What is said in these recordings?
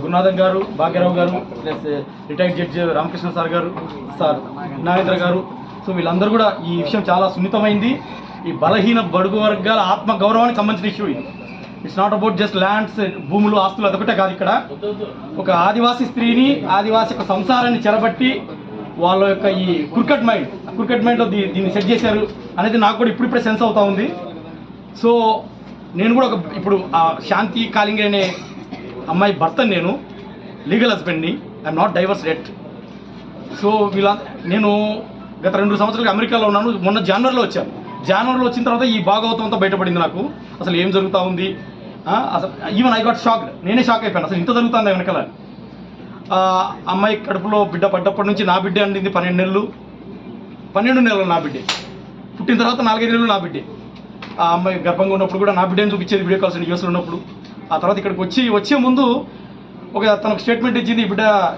గురునాథన్ గారు, భాగ్యరావు గారు, plus retired judge Ramakrishna sir గారు, సార్ నాగేంద్ర గారు. సో వీళ్ళందరూ కూడా ఈ విషయం చాలా సున్నితమైంది. ఈ బలహీన బడుగు వర్గాల ఆత్మ గౌరవానికి సంబంధించిన ఇష్యూ ఇది. It's not about just lands, భూములు, ఆస్తులు అదొకటే కాదు. ఇక్కడ ఒక ఆదివాసీ స్త్రీని, ఆదివాసీ యొక్క సంసారాన్ని చెరబట్టి వాళ్ళ యొక్క ఈ క్రికెట్ మైండ్లో దీన్ని సెట్ చేశారు అనేది నాకు కూడా ఇప్పుడిప్పుడే సెన్స్ అవుతా ఉంది. సో నేను కూడా ఇప్పుడు శాంతి కాలింగ్ అనే అమ్మాయి భర్తని, నేను లీగల్ హస్బెండ్ని, I'm not divorce yet. So నేను గత 2 సంవత్సరాలుగా అమెరికాలో ఉన్నాను. మొన్న జనవరిలో వచ్చాను. జనవరిలో వచ్చిన తర్వాత ఈ భాగవతం అంతా బయటపడింది నాకు. అసలు ఏం జరుగుతూ ఉంది, అసలు ఈవెన్ ఐ గాట్ షాక్డ్. నేనే షాక్ అయిపోయాను, అసలు ఇంత జరుగుతుంది వెనకాల. అమ్మాయి కడుపులో బిడ్డ పడ్డప్పటి నుంచి నా బిడ్డే అండింది 12 నెలలు నా బిడ్డే. పుట్టిన తర్వాత 4-5 నెలలు నా బిడ్డే. ఆ అమ్మాయి గర్భంగా ఉన్నప్పుడు కూడా నా బిడ్డని చూపించేది వీడియో కాల్స్ యూఎస్లో ఉన్నప్పుడు. ఆ తర్వాత ఇక్కడికి వచ్చే ముందు తనకు స్టేట్మెంట్ ఇచ్చింది,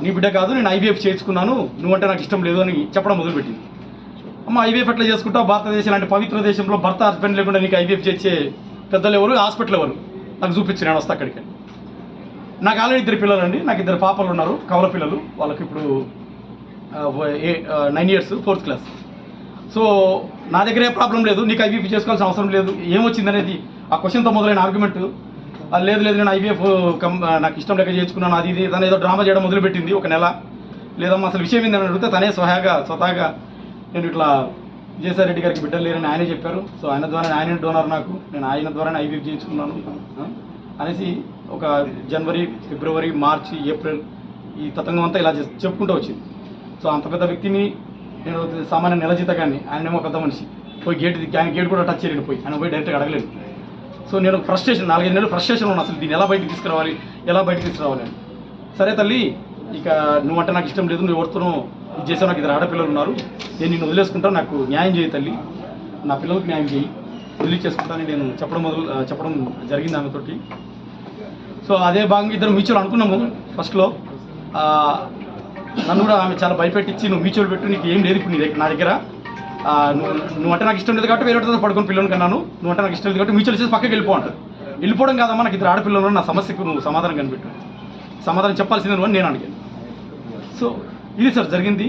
నీ బిడ్డ కాదు, నేను ఐవీఎఫ్ చేయించుకున్నాను, నువ్వంటే నాకు ఇష్టం లేదు అని చెప్పడం మొదలుపెట్టింది. అమ్మ ఐవీఎఫ్ ఎట్లా చేసుకుంటావు, భారతదేశం లాంటి పవిత్ర దేశంలో భర్త హస్బెండ్ లేకుండా నీకు ఐవీఎఫ్ చేసే పెద్దలు ఎవరు, హాస్పిటల్ ఎవరు, నాకు చూపించి నేను వస్తా అక్కడికి. నాకు ఆల్రెడీ 2 పిల్లలు అండి. నాకు 2 పాపలు ఉన్నారు, కవల పిల్లలు. వాళ్ళకి ఇప్పుడు 9 years, 4th class. సో నా దగ్గర ఏ ప్రాబ్లం లేదు, నీకు ఐవీఎఫ్ చేసుకోవాల్సిన అవసరం లేదు. ఏమొచ్చిందనేది ఆ క్వశ్చన్తో మొదలైన ఆర్గ్యుమెంట్. లేదు నేను ఐవీఎఫ్ నాకు ఇష్టం లేక చేయించుకున్నాను, అది ఇది తను ఏదో డ్రామా చేయడం మొదలుపెట్టింది 1 నెల. లేదమ్మా అసలు విషయం ఏందని అడిగితే తనే స్వతహాగా నేను ఇట్లా విజయసాయిరెడ్డి గారికి బిడ్డలు లేరని ఆయనే చెప్పారు. సో ఆయన ద్వారా ఆయనే డోనర్ నాకు, నేను ఆయన ద్వారానే ఐవీఎఫ్ చేయించుకున్నాను అనేసి ఒక జనవరి, ఫిబ్రవరి, మార్చి, ఏప్రిల్ ఈ తతంగం అంతా ఇలా చెప్పుకుంటూ వచ్చింది. సో అంత పెద్ద వ్యక్తిని నేను సామాన్య నెల జీతగాన్ని, ఆయనేమో పెద్ద మనిషి, పోయి గేట్ కూడా టచ్ చేయలేడు, ఆయన పోయి డైరెక్ట్గా అడగలేదు. సో నేను ఫ్రస్ట్రేషన్, 4-5 నెలలు ఫ్రస్ట్రేషన్ ఉన్నాను, అసలు దీన్ని ఎలా బయటకు తీసుకురావాలి అని. సరే తల్లి, ఇక నువ్వంటే నాకు ఇష్టం లేదు, నువ్వు ఎవరితోనో ఇది చేసావు, నాకు 2 ఆడపిల్లలు ఉన్నారు, నేను నిన్ను వదిలేసుకుంటాను, నాకు న్యాయం చేయి తల్లి, నా పిల్లలకు న్యాయం చేయి, వదిలిచ్చేసుకుంటానని నేను చెప్పడం జరిగింది ఆమెతోటి. సో అదే భాగంగా ఇద్దరు మ్యూచువల్ అనుకున్నాము ఫస్ట్లో. నన్ను కూడా ఆమె చాలా భయపెట్టించి, నువ్వు మ్యూచువల్ పెట్టు, నీకు ఏం లేదు ఇప్పుడు నా దగ్గర, నువ్వంటే నాకు ఇష్టం లేదు కాబట్టి వేరే పడుకుని పిల్లలు కన్నాను, నువ్వంటే నాకు ఇష్టం లేదు కాబట్టి మ్యూచువల్ చేసి పక్కకి వెళ్ళిపోంటారు. వెళ్ళిపోవడం కాదమ్మా, నాకు 2 ఆడపిల్లలు, నా సమస్యకు నువ్వు సమాధానం కనిపెట్టు, సమాధానం చెప్పాల్సింది నువ్వు అని నేను అడిగాను. సో ఇది సార్ జరిగింది.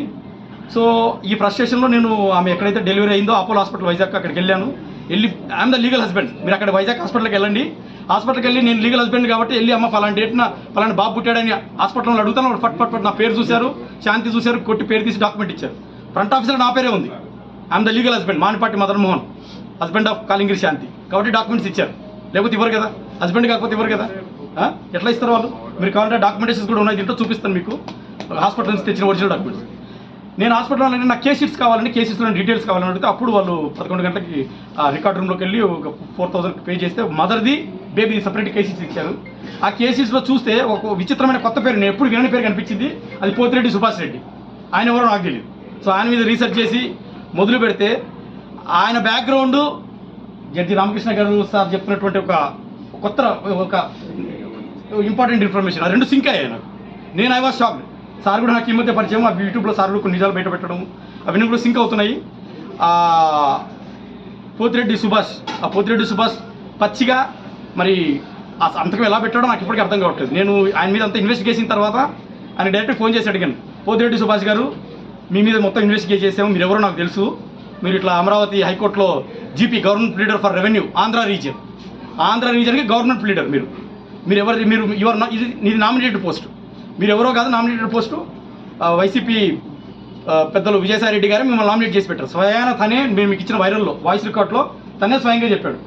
సో ఈ ఫ్రస్ట్రేషన్లో నేను ఆమె ఎక్కడైతే డెలివరీ అయిందో అపోలో హాస్పిటల్ వైజాగ్, అక్కడికి వెళ్ళాను. ఐఎమ్ ద లీగల్ హస్బెండ్, మీరు అక్కడ వైజాగ్ హాస్పిటల్కి వెళ్ళండి. హాస్పిటల్కి వెళ్ళి నేను లీగల్ హస్బెండ్ కాబట్టి వెళ్ళి అమ్మ పలానా డేట్న పలానా బాబు పుట్టాడని హాస్పిటల్లో అడుగుతాను. ఫట్ నా పేరు చూశారు, శాంతి చూశారు, కొట్టి పేరు తీసి డాక్యుమెంట్ ఇచ్చారు. ఫ్రంట్ ఆఫీసర్ నా పేరే ఉంది, I'm the legal husband, Manipati Madan Mohan, husband of Kalingiri Shanti, కాబట్టి డాక్యుమెంట్స్ ఇచ్చారు. లేకపోతే ఇవ్వరు కదా, హస్బెండ్ కాకపోతే ఇవ్వరు కదా, ఎట్లా ఇస్తారు వాళ్ళు? మీరు కావాలంటే డాక్యుమెంటేషన్స్ కూడా ఉన్నాయి, దీంట్లో చూపిస్తాను మీకు, హాస్పిటల్ నుంచి తెచ్చిన ఒరిజినల్ డాక్యుమెంట్స్. నేను హాస్పిటల్లో నాకు కేస్ షీట్స్ కావాలండి, కేస్ షీట్స్లో డీటెయిల్స్ కావాలని అడిగితే అప్పుడు వాళ్ళు 11 గంటలకి రికార్డ్ రూమ్లోకి వెళ్ళి ఒక 4,000 పే చేస్తే మదర్ది బేబీ సపరేట్ కేస్ షీట్స్ ఇచ్చారు. ఆ కేస్ షీట్స్లో చూస్తే ఒక విచిత్రమైన కొత్త పేరు, నేను ఎప్పుడు వినని పేరు కనిపించింది. అది పోతిరెడ్డి సుభాష్ రెడ్డి. ఆయన ఎవరో నాకు తెలియదు. సో ఆయన మీద రీసెర్చ్ చేసి మొదలు పెడితే ఆయన బ్యాక్గ్రౌండ్ జడ్జి రామకృష్ణ గారు సార్ చెప్పినటువంటి ఒక ఇంపార్టెంట్ ఇన్ఫర్మేషన్, ఆ 2 సింక్ అయ్యాయి నాకు. నేను ఐ వాజ్ షాక్డ్. సార్ కూడా నాకు ఈ మధ్య పరిచయం, ఆ యూట్యూబ్లో సార్ కూడా కొన్ని నిజాలు బయట పెట్టడం అవన్నీ కూడా సింక్ అవుతున్నాయి. పోతిరెడ్డి సుభాష్ పచ్చిగా మరి అంతకు ఎలా పెట్టాడో నాకు ఇప్పటికీ అర్థం కావట్లేదు. నేను ఆయన మీద అంతా ఇన్వెస్టిగేషన్ తర్వాత ఆయన డైరెక్ట్ ఫోన్ చేసి అడిగాను, పోతిరెడ్డి సుభాష్ గారు మీ మీద మొత్తం ఇన్వెస్టిగేట్ చేసాము, మీరు ఎవరో నాకు తెలుసు, మీరు ఇట్లా అమరావతి హైకోర్టులో GP government pleader for revenue Andhra రీజియన్కి గవర్నమెంట్ ప్లీడర్, మీరు ఎవరు, ఇది నామినేటెడ్ పోస్ట్, మీరు ఎవరో కాదు నామినేటెడ్ పోస్టు, వైసీపీ పెద్దలు విజయసాయిరెడ్డి గారు మిమ్మల్ని నామినేట్ చేసి పెట్టారు. స్వయాన తనే మేము మీకు ఇచ్చిన వైరల్లో వాయిస్ రికార్డులో తనే స్వయంగా చెప్పాడు.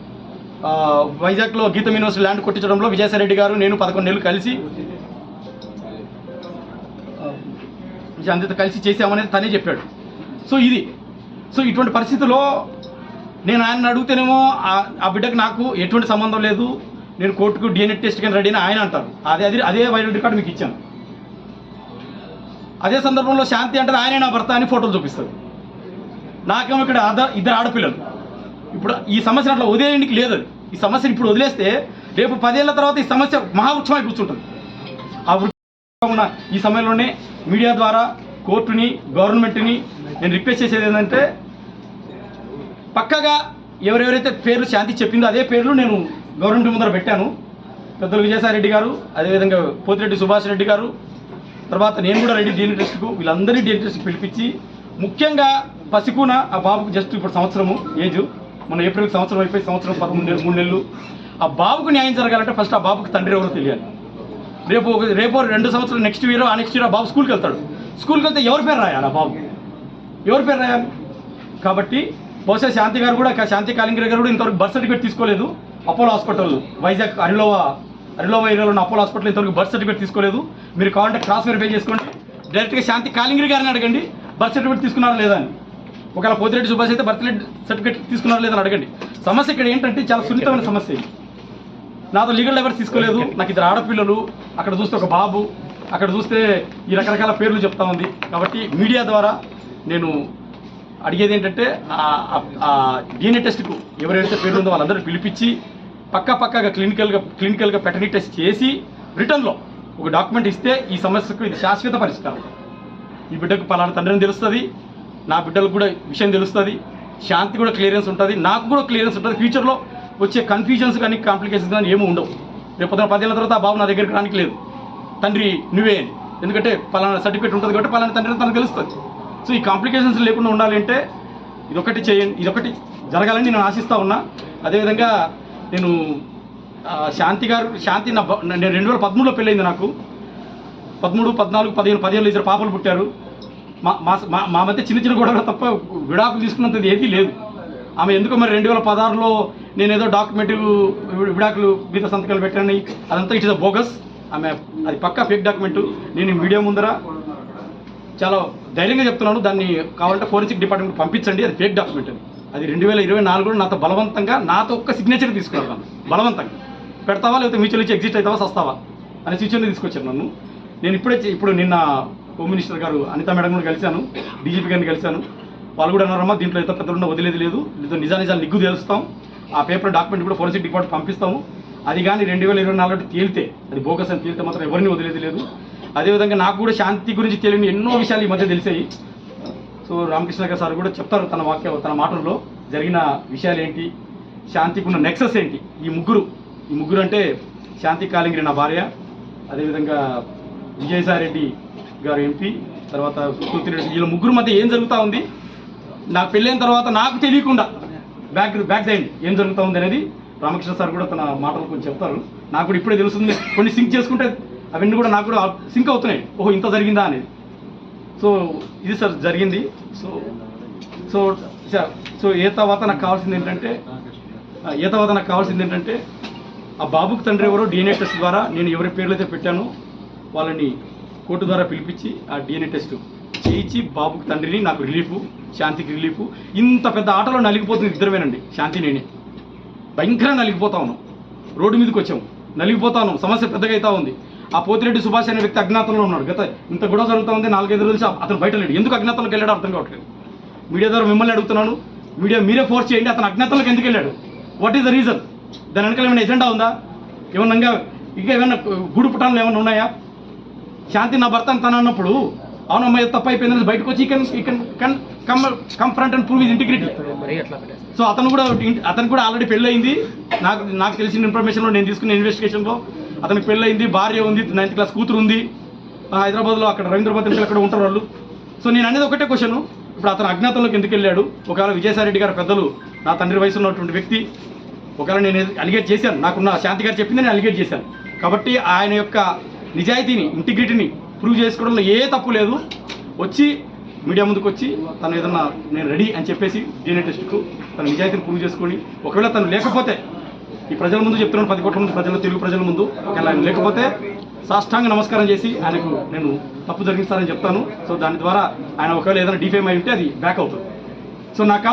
వైజాగ్లో గీతం యూనివర్సిటీ ల్యాండ్ కొట్టించడంలో విజయసాయిరెడ్డి గారు నేను 11 నెలలు కలిసి కలిసి చేసామనేది తనే చెప్పాడు. సో ఇటువంటి పరిస్థితుల్లో నేను ఆయన అడిగితేనేమో ఆ బిడ్డకు నాకు ఎటువంటి సంబంధం లేదు, నేను కోర్టుకు DNA టెస్ట్ కానీ రెడీ అని ఆయన అంటారు. అదే వైరల్ రికార్డు మీకు ఇచ్చాను. అదే సందర్భంలో శాంతి అంటే ఆయనే నా భర్త అని ఫోటోలు చూపిస్తారు. నాకేమో ఇక్కడ 2 ఆడపిల్లలు. ఇప్పుడు ఈ సమస్య అట్లా వదిలేయడానికి లేదు. అది ఈ సమస్యను ఇప్పుడు వదిలేస్తే రేపు 10 ఏళ్ల తర్వాత ఈ సమస్య మహావృక్షమై కూర్చుంటుంది. ఆ వృక్షం ఉన్న ఈ సమయంలోనే మీడియా ద్వారా కోర్టుని, గవర్నమెంట్ని నేను రిక్వెస్ట్ చేసేది ఏంటంటే, పక్కగా ఎవరెవరైతే పేర్లు శాంతి చెప్పిందో అదే పేర్లు నేను గవర్నమెంట్ ముందర పెట్టాను. పెద్దలు విజయసాయిరెడ్డి గారు, అదేవిధంగా పోతిరెడ్డి సుభాష్ రెడ్డి గారు, తర్వాత నేను కూడా రెడీ DNA టెస్ట్కు, వీళ్ళందరినీ DNA టెస్ట్కి పిలిపించి, ముఖ్యంగా పసికూన ఆ బాబుకు జస్ట్ ఇప్పుడు సంవత్సరము ఏజ్, మన ఏప్రిల్కి సంవత్సరం అయిపోయి సంవత్సరం 13 నెలలు 3 నెలలు. ఆ బాబుకు న్యాయం జరగాలంటే ఫస్ట్ ఆ బాబుకి తండ్రి ఎవరో తెలియాలి. రేపు 2 సంవత్సరాలు నెక్స్ట్ ఇయర్ ఆ నెక్స్ట్ ఇయర్ ఆ బాబు స్కూల్కి వెళ్తాడు. స్కూల్కి వెళ్తే ఎవరి పేరు రాయాలి? ఆ బాబు ఎవరి పేరు రాయాలి? కాబట్టి బహుశా శాంతి గారు కూడా, శాంతి కాలింగర్ గారు కూడా ఇంతవరకు బర్త్ సర్టిఫికేట్ తీసుకోలేదు. అపోలో హాస్పిటల్ వైజాగ్ అరిలోవా ఏరియాలో ఉన్న అపోలో హాస్పిటల్ ఇంతవరకు బర్త్ సర్టిఫికేట్ తీసుకోలేదు. మీరు కావాలంటే క్రాస్ వెరిఫై చేసుకోండి. డైరెక్ట్గా శాంతి కాలింగర్ గారిని అడగండి బర్త్ సర్టిఫికేట్ తీసుకున్నారా లేదా అని. ఒకవేళ పోతిరెడ్డి సుభాష్ అయితే బర్త్ సర్టిఫికేట్ తీసుకున్నారా లేదని అడగండి. సమస్య ఇక్కడ ఏంటంటే చాలా సున్నితమైన సమస్య. నాతో లీగల్ డైవర్స్ తీసుకోలేదు, నాకు 2 ఆడపిల్లలు, అక్కడ చూస్తే ఒక బాబు, అక్కడ చూస్తే ఈ రకరకాల పేర్లు చెప్తా ఉంది. కాబట్టి మీడియా ద్వారా నేను అడిగేది ఏంటంటే DNA టెస్ట్కు ఎవరైతే పేర్లు ఉందో వాళ్ళందరూ పిలిపించి పక్కాగా క్లినికల్గా పెటర్నిటీ టెస్ట్ చేసి రిటర్న్లో ఒక డాక్యుమెంట్ ఇస్తే ఈ సమస్యకు ఇది శాశ్వత పరిష్కారం. ఈ బిడ్డకు పలానా తండ్రిని తెలుస్తుంది, నా బిడ్డలకు కూడా విషయం తెలుస్తుంది, శాంతి కూడా క్లియరెన్స్ ఉంటుంది, నాకు కూడా క్లియరెన్స్ ఉంటుంది. ఫ్యూచర్లో వచ్చే కన్ఫ్యూజన్స్ కానీ కాంప్లికేషన్స్ కానీ ఏమీ ఉండవు. రేపు 10 ఏళ్ళ తర్వాత ఆ బాబు నా దగ్గరికి రానికి లేదు, తండ్రి నువ్వే అని. ఎందుకంటే పలానా సర్టిఫికేట్ ఉంటుంది కాబట్టి పలానా తండ్రి తనకు తెలుస్తుంది. సో ఈ కాంప్లికేషన్స్ లేకుండా ఉండాలంటే ఇదొకటి చేయండి, ఇదొకటి జరగాలని నేను ఆశిస్తూ ఉన్నా. అదేవిధంగా నేను శాంతి నేను 2013లో పెళ్ళయింది నాకు. 13, 14, 15, 17 ఇద్దరు పాపలు పుట్టారు. మా మధ్య చిన్న గొడవలు తప్ప విడాకులు తీసుకున్నంతది ఏదీ లేదు. ఆమె ఎందుకో మరి 2016లో నేనేదో డాక్యుమెంట్ విడాకులు మీద సంతకాలు పెట్టాను, అదంతా ఇట్ ఇస్ అ బోగస్. ఆమె అది పక్కా ఫేక్ డాక్యుమెంటు. నేను మీడియా ముందర చాలా ధైర్యంగా చెప్తున్నాను, దాన్ని కావాలంటే ఫోరెన్సిక్ డిపార్ట్మెంట్ పంపించండి, అది ఫేక్ డాక్యుమెంట్. అది 2024లో నాతో బలవంతంగా నాతో ఒక్క సిగ్నేచర్ తీసుకున్నాను. బలవంతంగా పెడతావా లేకపోతే మ్యూచువల్ ఇచ్చి ఎగ్జిట్ అవుతావా సస్తావా అనే సిచ్యువేషన్ తీసుకొచ్చాను నన్ను. నేను ఇప్పుడు నిన్న హోమ్ మినిస్టర్ గారు అనితా మేడం కూడా కలిశాను, డీజీపీ గారిని కలిశాను. వాళ్ళు కూడా అన్నారమ్మా దీంట్లో ఎంత పెద్దలున్నా వదిలేదు లేదు, దీంతో నిజాలు నిగ్గు తెలుస్తాం, ఆ పేపర్ డాక్యుమెంట్ కూడా ఫోరెన్సిక్ డిపార్ట్మెంట్ పంపిస్తాము. అది కానీ 2024 తేలితే, అది బోగస్ అని తేలితే మాత్రం ఎవరిని వదిలేదు లేదు. అదేవిధంగా నాకు కూడా శాంతి గురించి తెలియని ఎన్నో విషయాలు ఈ మధ్య తెలిసాయి. సో రామకృష్ణ గారు సార్ కూడా చెప్తారు తన మాటల్లో జరిగిన విషయాలు ఏంటి, శాంతికి ఉన్న నెక్సెస్ ఏంటి. ఈ ముగ్గురు అంటే శాంతి కాలింగరి నా భార్య, అదేవిధంగా విజయసాయిరెడ్డి గారు ఎంపీ, తర్వాత పోతిరెడ్డి, వీళ్ళ ముగ్గురు మధ్య ఏం జరుగుతూ ఉంది, నాకు పెళ్ళైన తర్వాత నాకు తెలియకుండా బ్యాక్ సైడ్ ఏం జరుగుతూ ఉంది అనేది రామకృష్ణ సార్ కూడా తన మాటలు కొంచెం చెప్తారు. నాకు కూడా ఇప్పుడే తెలుస్తుంది, కొన్ని సింక్ చేసుకుంటే అవన్నీ కూడా నాకు కూడా సింక్ అవుతున్నాయి, ఓహో ఇంత జరిగిందా అనేది. సో ఇది సార్ జరిగింది. సో ఏ తర్వాత నాకు కావాల్సింది ఏంటంటే ఆ బాబుకు తండ్రి ఎవరో DNA టెస్ట్ ద్వారా నేను ఎవరి పేర్లు అయితే పెట్టానో వాళ్ళని కోర్టు ద్వారా పిలిపించి ఆ DNA టెస్ట్ చేయించి బాబుకు తండ్రిని, నాకు రిలీఫు, శాంతికి రిలీఫు. ఇంత పెద్ద ఆటలో నలిగిపోతుంది ఇద్దరమేనండి, శాంతి నేనే. భయంకరంగా నలిగిపోతా ఉన్నాం, రోడ్డు మీదకి వచ్చాము, నలిగిపోతా ఉన్నాం, సమస్య పెద్దగా అవుతా ఉంది. ఆ పోతిరెడ్డి సుభాష్ అనే వ్యక్తి అజ్ఞాతంలో ఉన్నాడు. ఇంత గొడవ జరుగుతూ ఉంది, 4-5 రోజులు నుంచి అతను బయట లేడు. ఎందుకు అజ్ఞాతంలోకి వెళ్ళాడు అర్థం కావట్లేదు. మీడియా ద్వారా మిమ్మల్ని అడుగుతున్నాను, మీరే ఫోర్స్ చేయండి, అతను అజ్ఞాతంలోకి ఎందుకు వెళ్ళాడు, వాట్ ఈస్ ద రీజన్? దాని వెనకాల ఏమైనా ఎజెండా ఉందా? ఇంకా ఏమైనా గుడి పుటాలు ఏమైనా ఉన్నాయా? శాంతి నా భర్త తను అన్నప్పుడు అవునమ్మా తప్పు అయిపోయిందని బయటకు వచ్చి come front and prove his integrity. So అతను కూడా ఆల్రెడీ పెళ్ళయింది. నాకు తెలిసిన ఇన్ఫర్మేషన్లో, నేను తీసుకున్న ఇన్వెస్టిగేషన్లో అతనికి పెళ్ళయింది, భార్య ఉంది, 9th క్లాస్ కూతురు ఉంది, హైదరాబాద్లో అక్కడ రవీంద్రబాద్ అక్కడ ఉంటారు వాళ్ళు. సో నేను అనేది ఒకటే క్వశ్చన్, ఇప్పుడు అతను అజ్ఞాతంలోకి ఎందుకు వెళ్ళాడు? ఒకవేళ విజయసాయిరెడ్డి గారు పెద్దలు నా తండ్రి వయసు ఉన్నటువంటి వ్యక్తి, ఒకవేళ నేను అలిగేట్ చేశాను, నాకున్న శాంతి గారు చెప్పింది నేను అలిగేట్ చేశాను. కాబట్టి ఆయన యొక్క నిజాయితీని, ఇంటిగ్రిటీని ప్రూవ్ చేసుకోవడంలో ఏ తప్పు లేదు. వచ్చి మీడియా ముందుకు వచ్చి తను ఏదన్నా నేను రెడీ అని చెప్పేసి DNA టెస్ట్కు తన నిజాయితీని ప్రూవ్ చేసుకొని, ఒకవేళ తను లేకపోతే ఈ ప్రజల ముందు చెప్తున్నాను, 10 కోట్ల మంది ప్రజలు, తెలుగు ప్రజల ముందు, ఒకవేళ ఆయన లేకపోతే సాష్టాంగ నమస్కారం చేసి ఆయనకు నేను తప్పు జరిగిస్తానని చెప్తాను. సో దాని ద్వారా ఆయన ఒకవేళ ఏదైనా డిఫేమ్ అయి ఉంటే అది బ్యాక్ అవుతుంది. సో నాకు